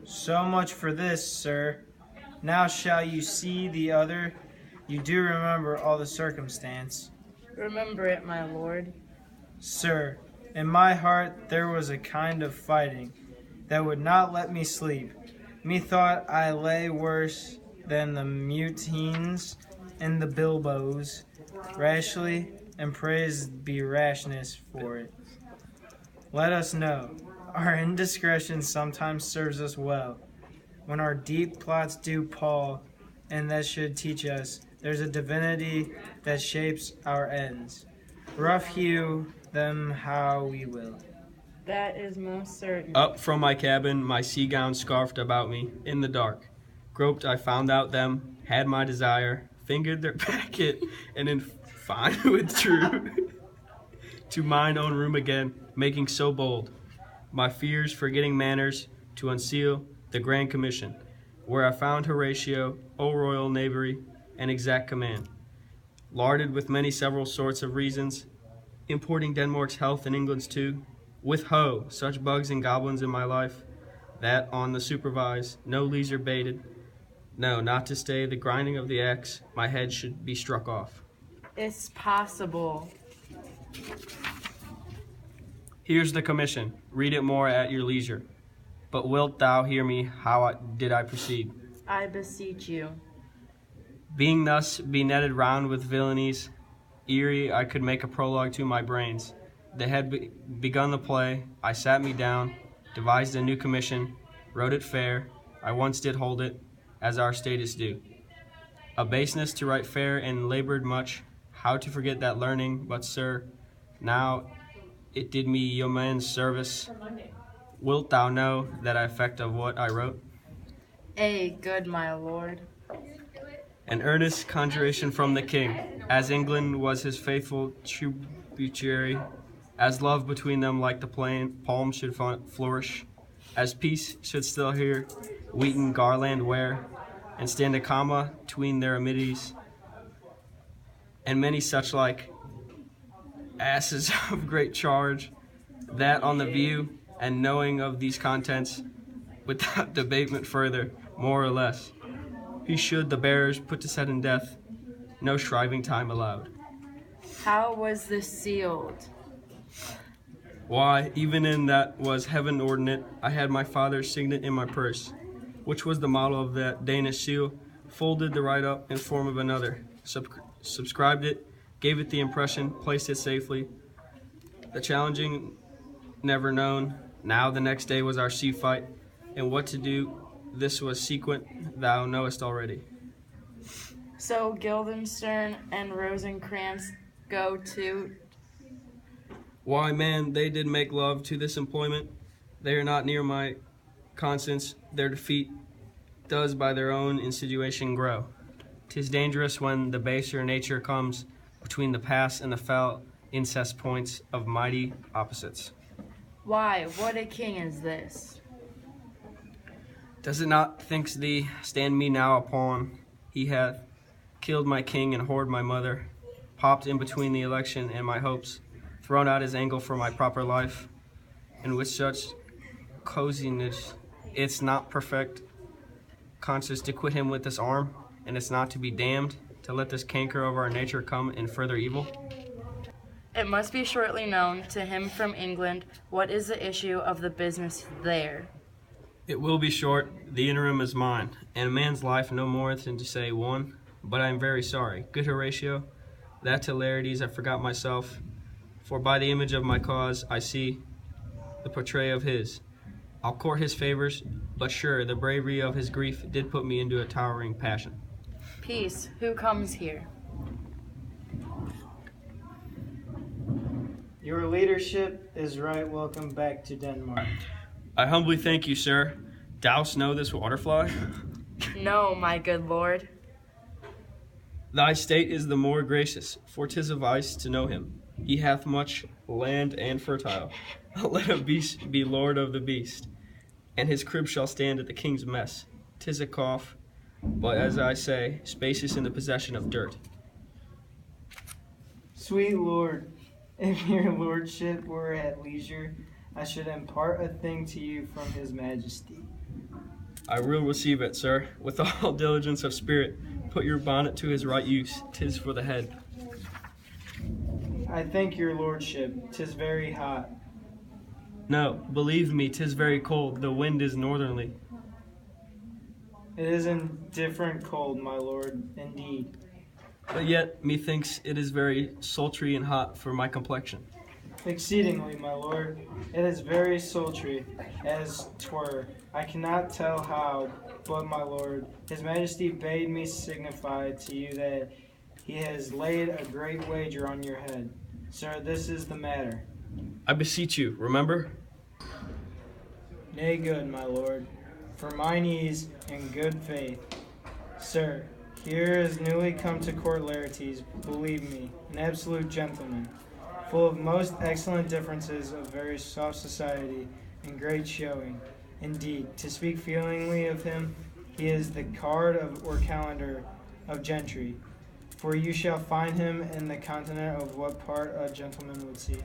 So much for this, sir. Now shall you see the other? You do remember all the circumstance. Remember it, my lord. Sir, in my heart there was a kind of fighting that would not let me sleep. Methought I lay worse than the mutines and the bilboes, rashly, and praised be rashness for it. Let us know, our indiscretion sometimes serves us well. When our deep plots do pall, and that should teach us, there's a divinity that shapes our ends. Rough hew them how we will. That is most certain. Up from my cabin, my sea gown scarfed about me, in the dark. Groped, I found out them, had my desire, fingered their packet, and in fine withdrew to mine own room again, making so bold, my fears forgetting manners, to unseal the Grand Commission, where I found Horatio, O royal knavery, and exact command, larded with many several sorts of reasons, importing Denmark's health and England's too, with ho, such bugs and goblins in my life, that on the supervise, no leisure baited, no, not to stay the grinding of the axe, my head should be struck off. It's possible. Here's the commission, read it more at your leisure. But wilt thou hear me how did I proceed? I beseech you. Being thus benetted round with villainies, eerie I could make a prologue to my brains. They had begun the play, I sat me down, devised a new commission, wrote it fair, I once did hold it, as our status do. A baseness to write fair and labored much, how to forget that learning, but sir, now it did me yeoman's service. Wilt thou know that effect of what I wrote? Good, my lord. An earnest conjuration from the king, as England was his faithful tributary, as love between them like the palm should flourish, as peace should still here wheaten garland wear, and stand a comma between their amenities, and many such like asses of great charge, that on the view and knowing of these contents, without debatement further, more or less, he should the bearers put to sudden death, no shriving time allowed. How was this sealed? Why, even in that was heaven ordinate, I had my father's signet in my purse, which was the model of that Danish seal, folded the right up in form of another, subscribed it, gave it the impression, placed it safely. The challenging never known. Now the next day was our sea fight, and what to do, this was sequent, thou knowest already. So Guildenstern and Rosencrantz go to... Why, man, they did make love to this employment. They are not near my conscience. Their defeat does by their own insinuation grow. 'Tis dangerous when the baser nature comes between the past and the fell incest points of mighty opposites. Why, what a king is this? Does it not, thinks thee, stand me now upon? He hath killed my king and whored my mother, popped in between the election and my hopes, thrown out his angle for my proper life, and with such coziness, it's not perfect conscience to quit him with this arm, and it's not to be damned to let this canker of our nature come in further evil. It must be shortly known to him from England what is the issue of the business there. It will be short, the interim is mine, and a man's life no more than to say one, but I am very sorry. Good Horatio, that to Larides I forgot myself, for by the image of my cause I see the portray of his. I'll court his favors, but sure, the bravery of his grief did put me into a towering passion. Peace, who comes here? Your leadership is right welcome back to Denmark. I humbly thank you, sir. Dost know this waterfly? No, my good lord. Thy state is the more gracious, for 'tis a vice to know him. He hath much land and fertile. Let a beast be lord of the beast, and his crib shall stand at the king's mess. 'Tis a cough, but as I say, spacious in the possession of dirt. Sweet Lord, if your lordship were at leisure, I should impart a thing to you from his majesty. I will receive it, sir, with all diligence of spirit. Put your bonnet to his right use, 'tis for the head. I thank your lordship, 'tis very hot. No, believe me, 'tis very cold, the wind is northerly. It is indifferent cold, my lord, indeed. But yet, methinks it is very sultry and hot for my complexion. Exceedingly, my lord. It is very sultry, as 'twere. I cannot tell how, but my lord, his majesty bade me signify to you that he has laid a great wager on your head. Sir, this is the matter. I beseech you, remember? Nay, good, my lord, for mine ease and good faith. Sir, here is newly come to court Laertes, believe me, an absolute gentleman, full of most excellent differences of very soft society and great showing. Indeed, to speak feelingly of him, he is the card of or calendar of gentry, for you shall find him in the continent of what part a gentleman would see.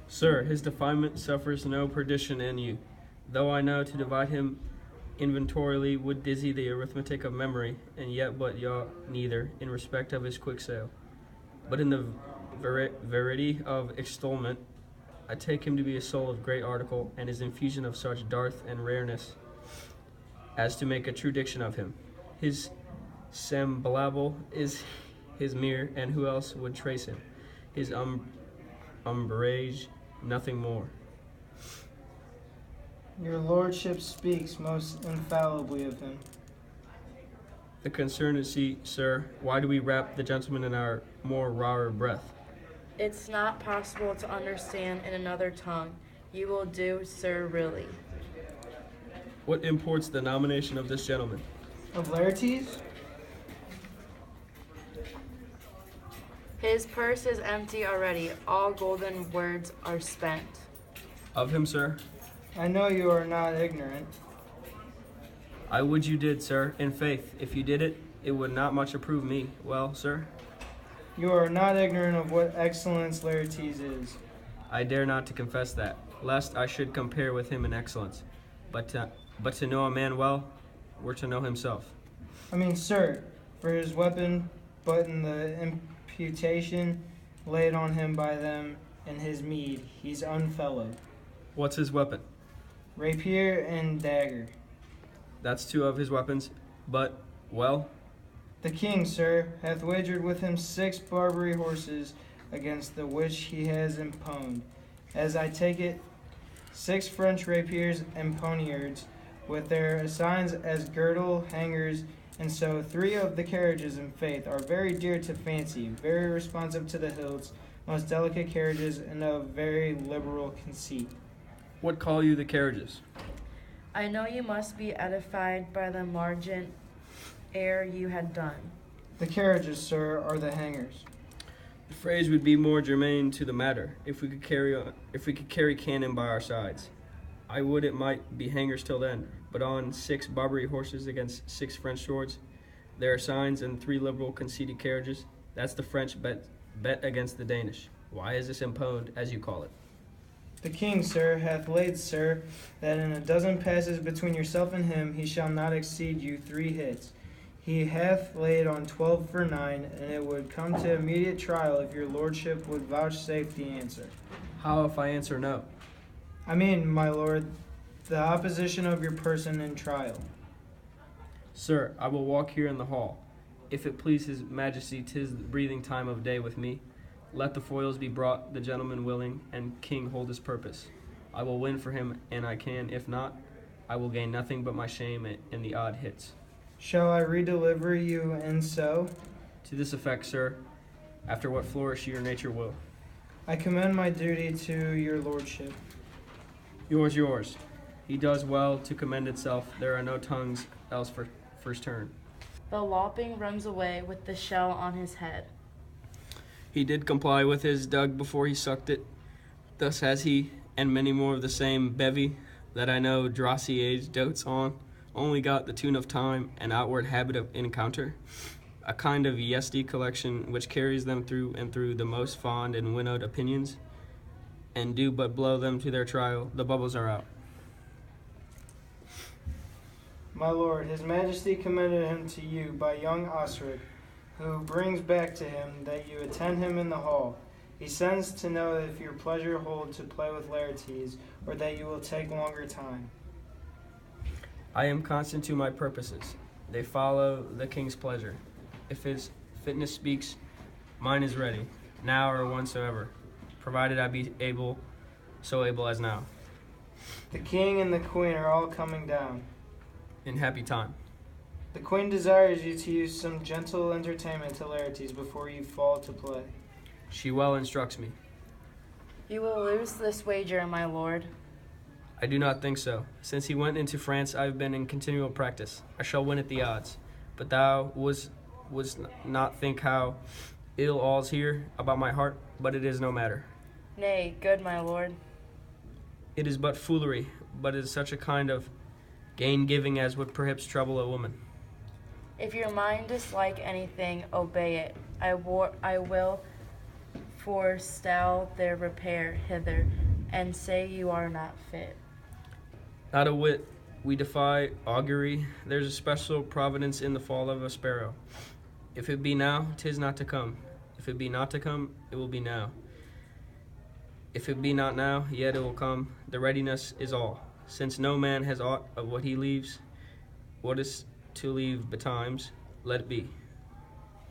Sir, his defilement suffers no perdition in you, though I know to divide him inventorially would dizzy the arithmetic of memory, and yet but yaw neither, in respect of his quick sale. But in the verity of extolment, I take him to be a soul of great article, and his infusion of such darth and rareness, as to make a true diction of him. His semblable is his mirror, and who else would trace him? His umbrage, nothing more. Your lordship speaks most infallibly of him. The concern is, see, sir, why do we wrap the gentleman in our more rarer breath? It's not possible to understand in another tongue. You will do, sir, really. What imports the nomination of this gentleman? Of Laertes? His purse is empty already. All golden words are spent. Of him, sir? I know you are not ignorant. I would you did, sir. In faith, if you did it, it would not much approve me. Well, sir? You are not ignorant of what excellence Laertes is. I dare not to confess that, lest I should compare with him in excellence. But to know a man well, were to know himself. I mean, sir, for his weapon, but in the imputation laid on him by them in his meed, he's unfellowed. What's his weapon? Rapier and dagger. That's two of his weapons, but, well, The king, sir, hath wagered with him 6 Barbary horses, against the which he has imponed, as I take it, 6 French rapiers and poniards, with their signs as girdle, hangers, and so 3 of the carriages in faith are very dear to fancy, very responsive to the hilts, most delicate carriages, and of very liberal conceit. what call you the carriages? I know you must be edified by the margent ere you had done. The carriages, sir, are the hangers. The phrase would be more germane to the matter, if we could carry cannon by our sides. I would it might be hangers till then, but on 6 Barbary horses against 6 French swords, there are signs and 3 liberal conceited carriages. That's the French bet against the Danish. Why is this imponed, as you call it? The king, sir, hath laid, sir, that in a dozen passes between yourself and him, he shall not exceed you 3 hits. He hath laid on 12 for 9, and it would come to immediate trial if your lordship would vouchsafe the answer. How if I answer no? I mean, my lord, the opposition of your person in trial. Sir, I will walk here in the hall. If it please his majesty, 'tis the breathing time of day with me. Let the foils be brought, the gentleman willing, and king hold his purpose. I will win for him, and I can, if not, I will gain nothing but my shame and the odd hits. Shall I redeliver you and so? To this effect, sir, after what flourish your nature will. I commend my duty to your lordship. Yours. He does well to commend itself. There are no tongues else for first turn. The lopping runs away with the shell on his head. He did comply with his dug before he sucked it. Thus has he, and many more of the same bevy that I know drossy age dotes on, only got the tune of time and outward habit of encounter, a kind of yesty collection which carries them through and through the most fond and winnowed opinions, and do but blow them to their trial, the bubbles are out. My lord, his majesty commended him to you by young Osric, who brings back to him that you attend him in the hall. He sends to know if your pleasure hold to play with Laertes, or that you will take longer time. I am constant to my purposes. They follow the king's pleasure. If his fitness speaks, mine is ready, now or whensoever, provided I be able, so able as now. The king and the queen are all coming down. In happy time. The queen desires you to use some gentle entertainment to Laertes before you fall to play. She well instructs me. You will lose this wager, my lord. I do not think so. Since he went into France, I have been in continual practice. I shall win at the odds. But thou was not think how ill all's here about my heart, but it is no matter. Nay, good my lord. It is but foolery, but it is such a kind of gain-giving as would perhaps trouble a woman. If your mind dislike anything, obey it. I will forestall their repair hither, and say you are not fit. Not a whit. We defy augury. There's a special providence in the fall of a sparrow. If it be now, 'tis not to come. If it be not to come, it will be now. If it be not now, yet it will come. The readiness is all. Since no man has aught of what he leaves, what is to leave betimes, let it be.